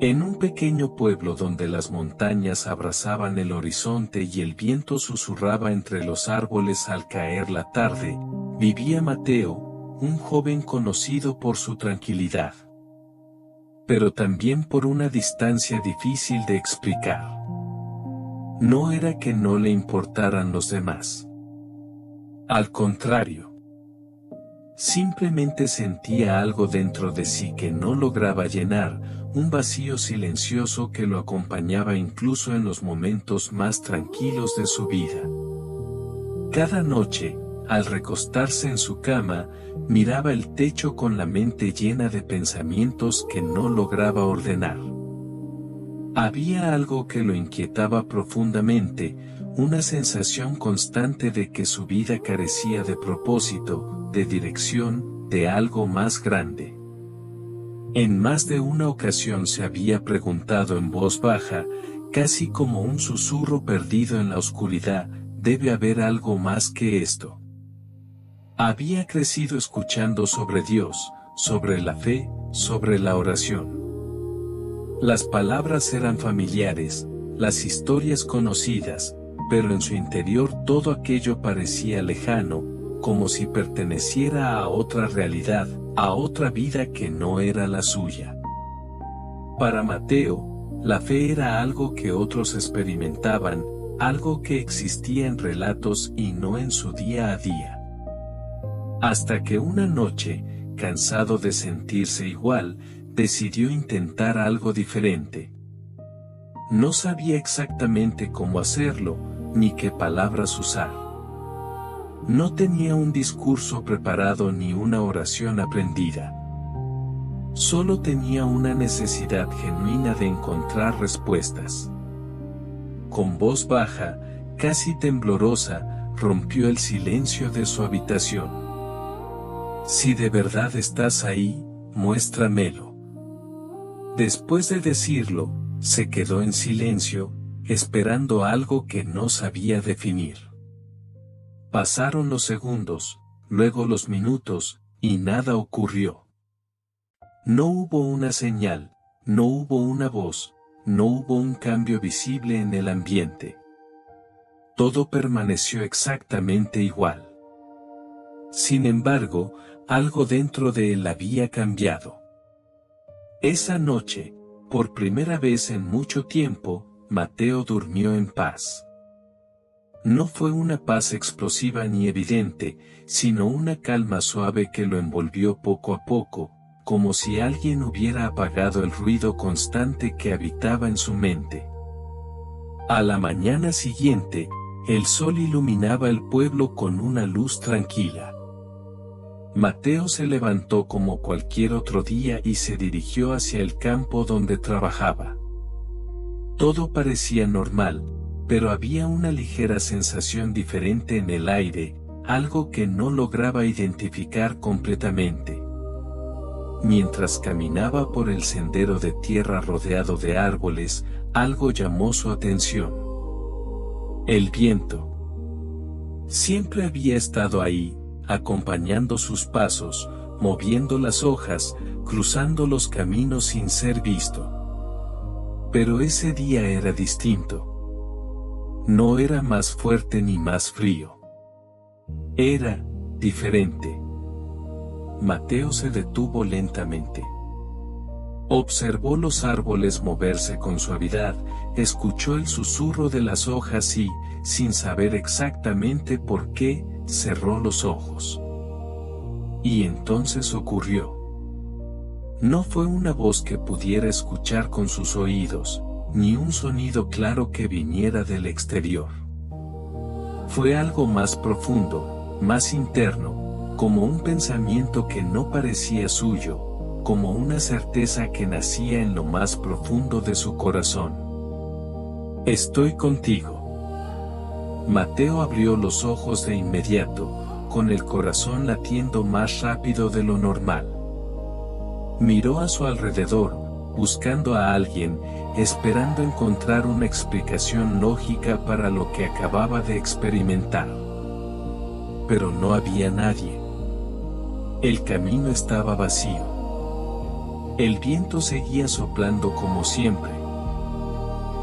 En un pequeño pueblo donde las montañas abrazaban el horizonte y el viento susurraba entre los árboles al caer la tarde, vivía Mateo, un joven conocido por su tranquilidad, pero también por una distancia difícil de explicar. No era que no le importaran los demás. Al contrario, simplemente sentía algo dentro de sí que no lograba llenar, un vacío silencioso que lo acompañaba incluso en los momentos más tranquilos de su vida. Cada noche, al recostarse en su cama, miraba el techo con la mente llena de pensamientos que no lograba ordenar. Había algo que lo inquietaba profundamente, una sensación constante de que su vida carecía de propósito, de dirección, de algo más grande. En más de una ocasión se había preguntado en voz baja, casi como un susurro perdido en la oscuridad, ¿debe haber algo más que esto? Había crecido escuchando sobre Dios, sobre la fe, sobre la oración. Las palabras eran familiares, las historias conocidas, pero en su interior todo aquello parecía lejano, como si perteneciera a otra realidad, a otra vida que no era la suya. Para Mateo, la fe era algo que otros experimentaban, algo que existía en relatos y no en su día a día. Hasta que una noche, cansado de sentirse igual, decidió intentar algo diferente. No sabía exactamente cómo hacerlo, ni qué palabras usar. No tenía un discurso preparado ni una oración aprendida. Solo tenía una necesidad genuina de encontrar respuestas. Con voz baja, casi temblorosa, rompió el silencio de su habitación. Si de verdad estás ahí, muéstramelo. Después de decirlo, se quedó en silencio, esperando algo que no sabía definir. Pasaron los segundos, luego los minutos, y nada ocurrió. No hubo una señal, no hubo una voz, no hubo un cambio visible en el ambiente. Todo permaneció exactamente igual. Sin embargo, algo dentro de él había cambiado. Esa noche, por primera vez en mucho tiempo, Mateo durmió en paz. No fue una paz explosiva ni evidente, sino una calma suave que lo envolvió poco a poco, como si alguien hubiera apagado el ruido constante que habitaba en su mente. A la mañana siguiente, el sol iluminaba el pueblo con una luz tranquila. Mateo se levantó como cualquier otro día y se dirigió hacia el campo donde trabajaba. Todo parecía normal, pero había una ligera sensación diferente en el aire, algo que no lograba identificar completamente. Mientras caminaba por el sendero de tierra rodeado de árboles, algo llamó su atención. El viento. Siempre había estado ahí, acompañando sus pasos, moviendo las hojas, cruzando los caminos sin ser visto. Pero ese día era distinto. No era más fuerte ni más frío. Era diferente. Mateo se detuvo lentamente. Observó los árboles moverse con suavidad, escuchó el susurro de las hojas y, sin saber exactamente por qué, cerró los ojos. Y entonces ocurrió. No fue una voz que pudiera escuchar con sus oídos, ni un sonido claro que viniera del exterior. Fue algo más profundo, más interno, como un pensamiento que no parecía suyo, como una certeza que nacía en lo más profundo de su corazón. Estoy contigo. Mateo abrió los ojos de inmediato, con el corazón latiendo más rápido de lo normal. Miró a su alrededor, buscando a alguien, esperando encontrar una explicación lógica para lo que acababa de experimentar. Pero no había nadie. El camino estaba vacío. El viento seguía soplando como siempre.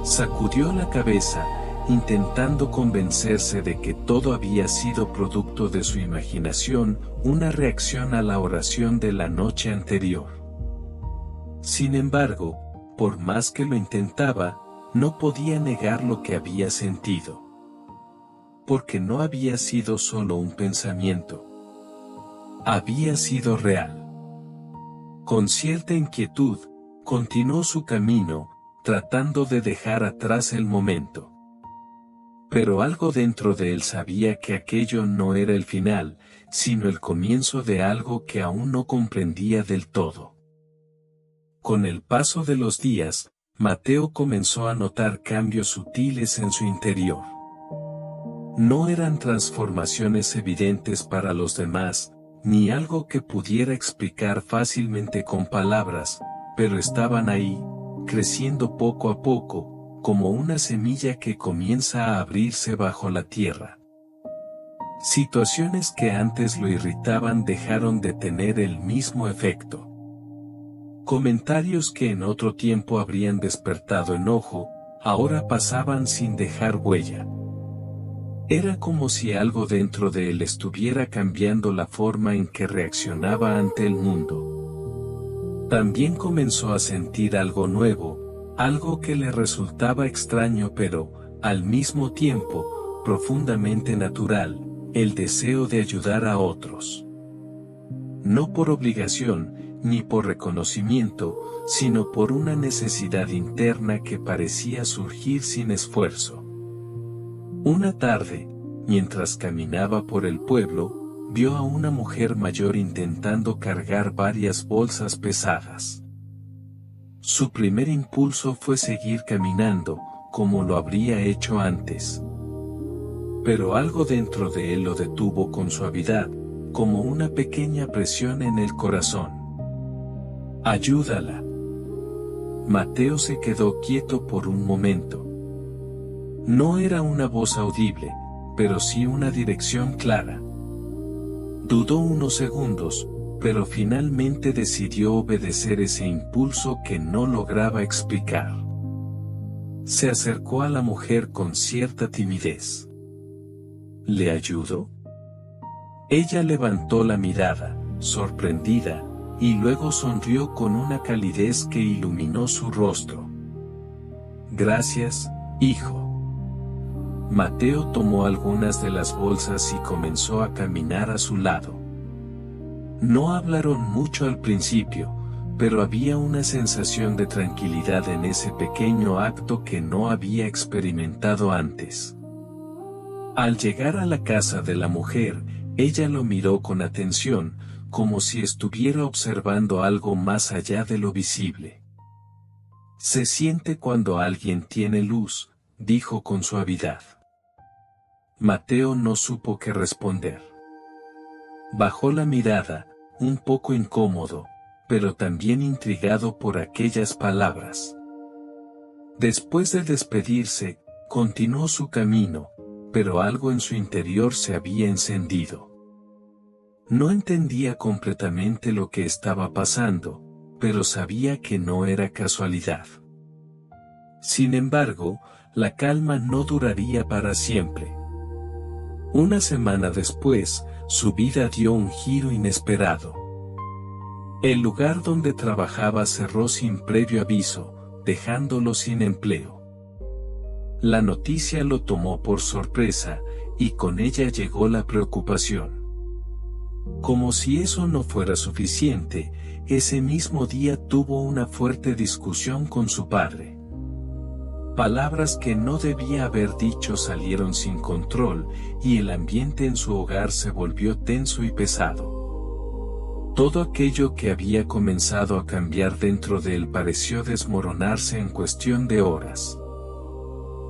Sacudió la cabeza, intentando convencerse de que todo había sido producto de su imaginación, una reacción a la oración de la noche anterior. Sin embargo, por más que lo intentaba, no podía negar lo que había sentido. Porque no había sido solo un pensamiento. Había sido real. Con cierta inquietud, continuó su camino, tratando de dejar atrás el momento. Pero algo dentro de él sabía que aquello no era el final, sino el comienzo de algo que aún no comprendía del todo. Con el paso de los días, Mateo comenzó a notar cambios sutiles en su interior. No eran transformaciones evidentes para los demás, ni algo que pudiera explicar fácilmente con palabras, pero estaban ahí, creciendo poco a poco, como una semilla que comienza a abrirse bajo la tierra. Situaciones que antes lo irritaban dejaron de tener el mismo efecto. Comentarios que en otro tiempo habrían despertado enojo, ahora pasaban sin dejar huella. Era como si algo dentro de él estuviera cambiando la forma en que reaccionaba ante el mundo. También comenzó a sentir algo nuevo, algo que le resultaba extraño pero, al mismo tiempo, profundamente natural, el deseo de ayudar a otros. No por obligación, ni por reconocimiento, sino por una necesidad interna que parecía surgir sin esfuerzo. Una tarde, mientras caminaba por el pueblo, vio a una mujer mayor intentando cargar varias bolsas pesadas. Su primer impulso fue seguir caminando, como lo habría hecho antes. Pero algo dentro de él lo detuvo con suavidad, como una pequeña presión en el corazón. ¡Ayúdala! Mateo se quedó quieto por un momento. No era una voz audible, pero sí una dirección clara. Dudó unos segundos, pero finalmente decidió obedecer ese impulso que no lograba explicar. Se acercó a la mujer con cierta timidez. ¿Le ayudo? Ella levantó la mirada, sorprendida, y luego sonrió con una calidez que iluminó su rostro. Gracias, hijo. Mateo tomó algunas de las bolsas y comenzó a caminar a su lado. No hablaron mucho al principio, pero había una sensación de tranquilidad en ese pequeño acto que no había experimentado antes. Al llegar a la casa de la mujer, ella lo miró con atención, como si estuviera observando algo más allá de lo visible. Se siente cuando alguien tiene luz, dijo con suavidad. Mateo no supo qué responder. Bajó la mirada, un poco incómodo, pero también intrigado por aquellas palabras. Después de despedirse, continuó su camino, pero algo en su interior se había encendido. No entendía completamente lo que estaba pasando, pero sabía que no era casualidad. Sin embargo, la calma no duraría para siempre. Una semana después, su vida dio un giro inesperado. El lugar donde trabajaba cerró sin previo aviso, dejándolo sin empleo. La noticia lo tomó por sorpresa, y con ella llegó la preocupación. Como si eso no fuera suficiente, ese mismo día tuvo una fuerte discusión con su padre. Palabras que no debía haber dicho salieron sin control, y el ambiente en su hogar se volvió tenso y pesado. Todo aquello que había comenzado a cambiar dentro de él pareció desmoronarse en cuestión de horas.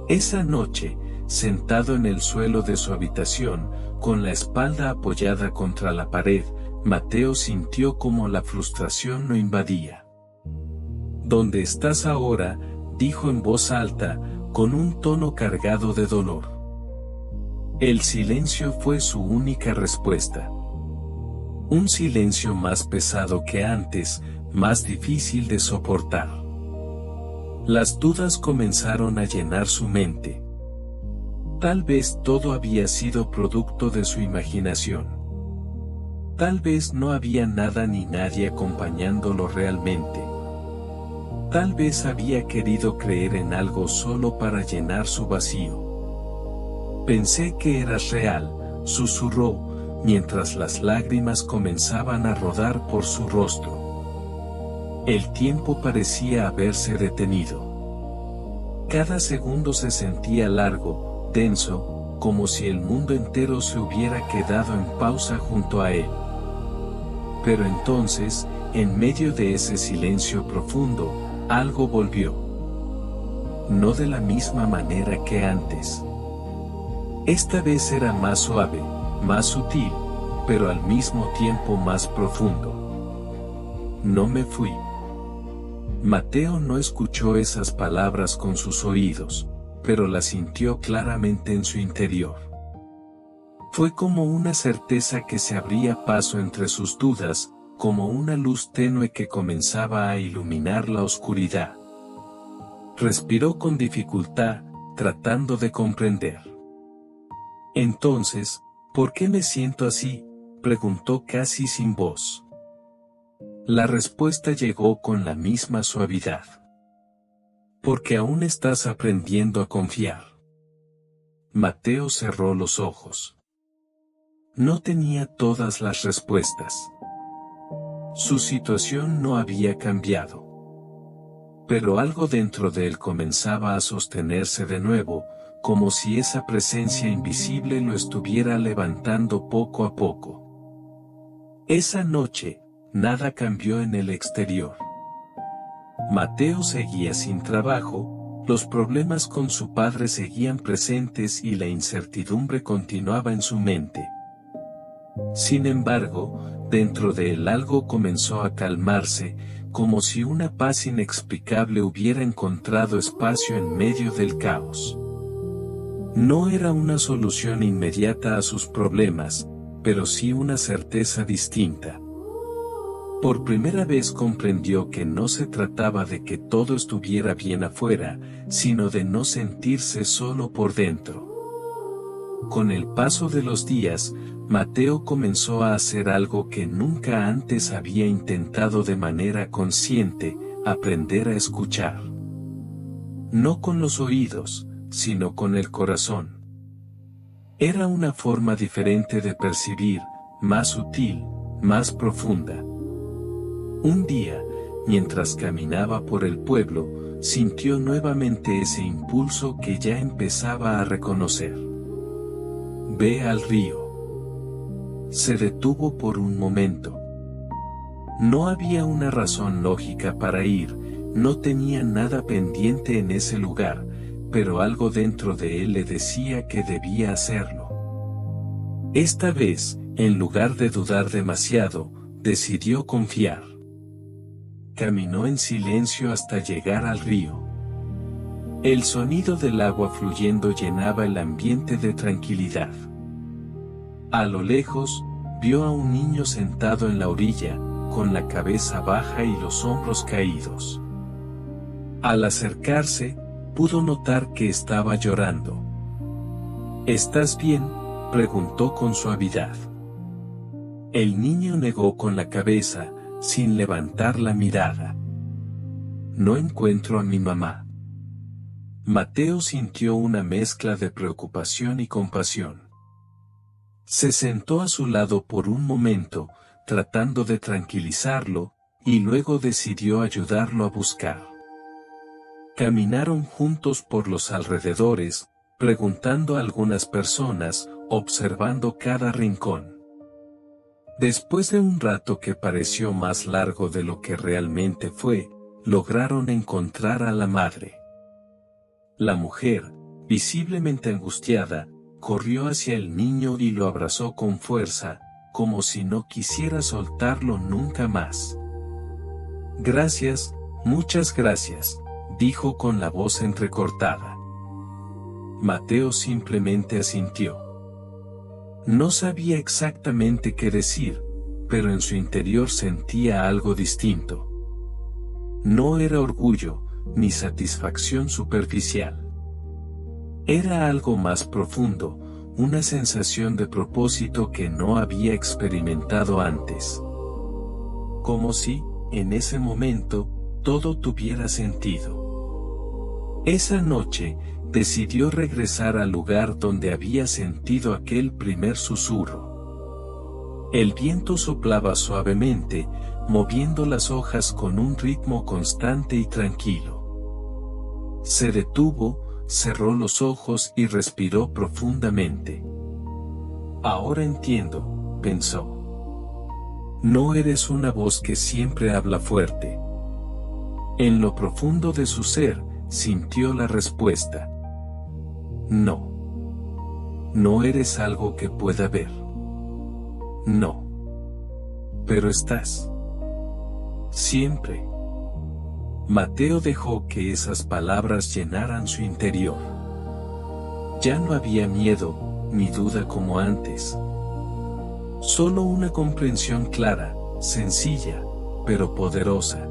Esa noche, sentado en el suelo de su habitación, con la espalda apoyada contra la pared, Mateo sintió como la frustración lo invadía. ¿Dónde estás ahora?, dijo en voz alta, con un tono cargado de dolor. El silencio fue su única respuesta. Un silencio más pesado que antes, más difícil de soportar. Las dudas comenzaron a llenar su mente. Tal vez todo había sido producto de su imaginación. Tal vez no había nada ni nadie acompañándolo realmente. Tal vez había querido creer en algo solo para llenar su vacío. Pensé que eras real, susurró, mientras las lágrimas comenzaban a rodar por su rostro. El tiempo parecía haberse detenido. Cada segundo se sentía largo, denso, como si el mundo entero se hubiera quedado en pausa junto a él. Pero entonces, en medio de ese silencio profundo, algo volvió. No de la misma manera que antes. Esta vez era más suave, más sutil, pero al mismo tiempo más profundo. No me fui. Mateo no escuchó esas palabras con sus oídos, pero las sintió claramente en su interior. Fue como una certeza que se abría paso entre sus dudas, como una luz tenue que comenzaba a iluminar la oscuridad. Respiró con dificultad, tratando de comprender. Entonces, ¿por qué me siento así?, preguntó casi sin voz. La respuesta llegó con la misma suavidad. Porque aún estás aprendiendo a confiar. Mateo cerró los ojos. No tenía todas las respuestas. Su situación no había cambiado. Pero algo dentro de él comenzaba a sostenerse de nuevo, como si esa presencia invisible lo estuviera levantando poco a poco. Esa noche, nada cambió en el exterior. Mateo seguía sin trabajo, los problemas con su padre seguían presentes y la incertidumbre continuaba en su mente. Sin embargo, dentro de él algo comenzó a calmarse, como si una paz inexplicable hubiera encontrado espacio en medio del caos. No era una solución inmediata a sus problemas, pero sí una certeza distinta. Por primera vez comprendió que no se trataba de que todo estuviera bien afuera, sino de no sentirse solo por dentro. Con el paso de los días, Mateo comenzó a hacer algo que nunca antes había intentado de manera consciente, aprender a escuchar. No con los oídos, sino con el corazón. Era una forma diferente de percibir, más sutil, más profunda. Un día, mientras caminaba por el pueblo, sintió nuevamente ese impulso que ya empezaba a reconocer. Ve al río. Se detuvo por un momento. No había una razón lógica para ir, no tenía nada pendiente en ese lugar, pero algo dentro de él le decía que debía hacerlo. Esta vez, en lugar de dudar demasiado, decidió confiar. Caminó en silencio hasta llegar al río. El sonido del agua fluyendo llenaba el ambiente de tranquilidad. A lo lejos, vio a un niño sentado en la orilla, con la cabeza baja y los hombros caídos. Al acercarse, pudo notar que estaba llorando. ¿Estás bien?, preguntó con suavidad. El niño negó con la cabeza, sin levantar la mirada. No encuentro a mi mamá. Mateo sintió una mezcla de preocupación y compasión. Se sentó a su lado por un momento, tratando de tranquilizarlo, y luego decidió ayudarlo a buscar. Caminaron juntos por los alrededores, preguntando a algunas personas, observando cada rincón. Después de un rato que pareció más largo de lo que realmente fue, lograron encontrar a la madre. La mujer, visiblemente angustiada, corrió hacia el niño y lo abrazó con fuerza, como si no quisiera soltarlo nunca más. Gracias, muchas gracias, dijo con la voz entrecortada. Mateo simplemente asintió. No sabía exactamente qué decir, pero en su interior sentía algo distinto. No era orgullo, ni satisfacción superficial. Era algo más profundo, una sensación de propósito que no había experimentado antes. Como si, en ese momento, todo tuviera sentido. Esa noche, decidió regresar al lugar donde había sentido aquel primer susurro. El viento soplaba suavemente, moviendo las hojas con un ritmo constante y tranquilo. Se detuvo, cerró los ojos y respiró profundamente. Ahora entiendo, pensó. No eres una voz que siempre habla fuerte. En lo profundo de su ser, sintió la respuesta. No. No eres algo que pueda ver. No. Pero estás. Siempre. Mateo dejó que esas palabras llenaran su interior. Ya no había miedo, ni duda como antes. Solo una comprensión clara, sencilla, pero poderosa.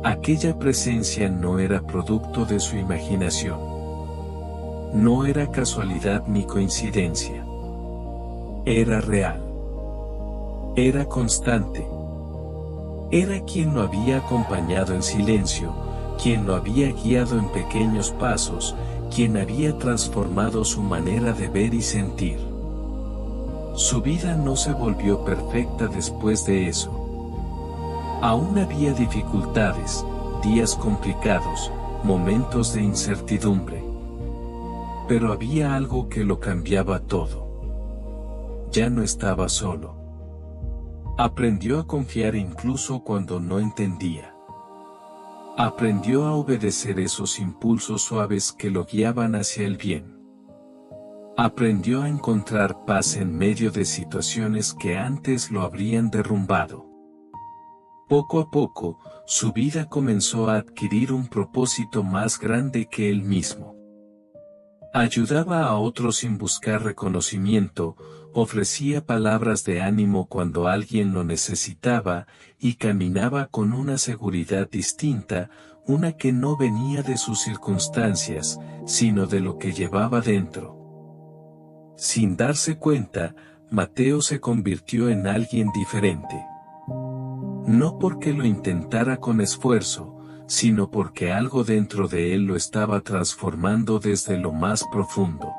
Aquella presencia no era producto de su imaginación. No era casualidad ni coincidencia. Era real. Era constante. Era quien lo había acompañado en silencio, quien lo había guiado en pequeños pasos, quien había transformado su manera de ver y sentir. Su vida no se volvió perfecta después de eso. Aún había dificultades, días complicados, momentos de incertidumbre. Pero había algo que lo cambiaba todo. Ya no estaba solo. Aprendió a confiar incluso cuando no entendía. Aprendió a obedecer esos impulsos suaves que lo guiaban hacia el bien. Aprendió a encontrar paz en medio de situaciones que antes lo habrían derrumbado. Poco a poco, su vida comenzó a adquirir un propósito más grande que él mismo. Ayudaba a otros sin buscar reconocimiento, ofrecía palabras de ánimo cuando alguien lo necesitaba, y caminaba con una seguridad distinta, una que no venía de sus circunstancias, sino de lo que llevaba dentro. Sin darse cuenta, Mateo se convirtió en alguien diferente. No porque lo intentara con esfuerzo, sino porque algo dentro de él lo estaba transformando desde lo más profundo.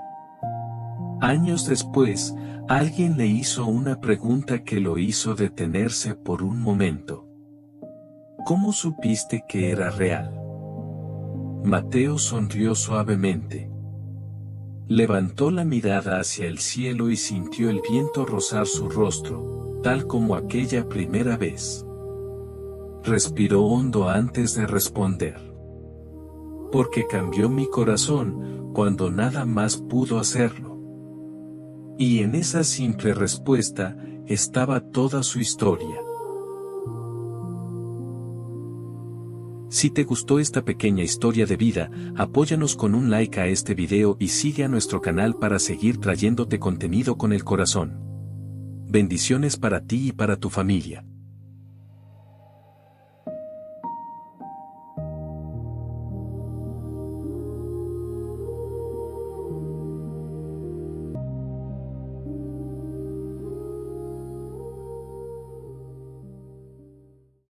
Años después, alguien le hizo una pregunta que lo hizo detenerse por un momento. ¿Cómo supiste que era real? Mateo sonrió suavemente. Levantó la mirada hacia el cielo y sintió el viento rozar su rostro, tal como aquella primera vez. Respiró hondo antes de responder. Porque cambió mi corazón, cuando nada más pudo hacerlo. Y en esa simple respuesta, estaba toda su historia. Si te gustó esta pequeña historia de vida, apóyanos con un like a este video y sigue a nuestro canal para seguir trayéndote contenido con el corazón. Bendiciones para ti y para tu familia.